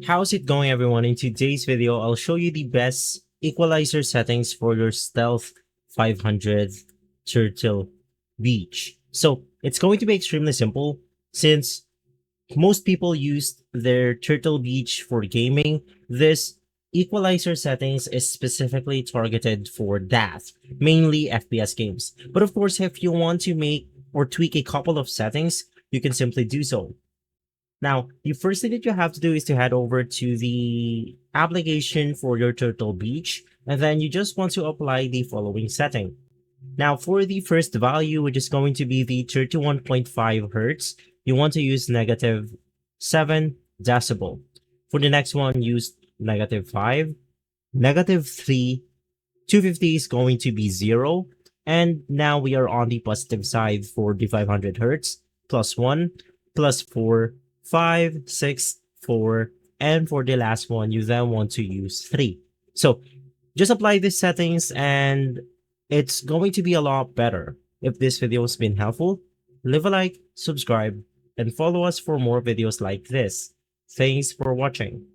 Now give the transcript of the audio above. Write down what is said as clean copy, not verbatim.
How's it going, everyone? In today's video, I'll show you the best equalizer settings for your Stealth 500 Turtle Beach. So it's going to be extremely simple since most people use their Turtle Beach for gaming. This equalizer settings is specifically targeted for that, mainly FPS games. But of course, if you want to make or tweak a couple of settings, you can simply do so. Now, the first thing that you have to do is to head over to the application for your Turtle Beach, and then you just want to apply the following setting. Now, for the first value, which is going to be the 31.5 hertz, you want to use negative 7 decibel. For the next one, use negative 5, negative 3, 250 is going to be 0, and now we are on the positive side for the 500 hertz, plus 1, plus 4, 5, 6, 4, and for the last one, you then want to use 3. So just apply these settings and it's going to be a lot better. If this video has been helpful, leave a like, subscribe, and follow us for more videos like this. Thanks for watching.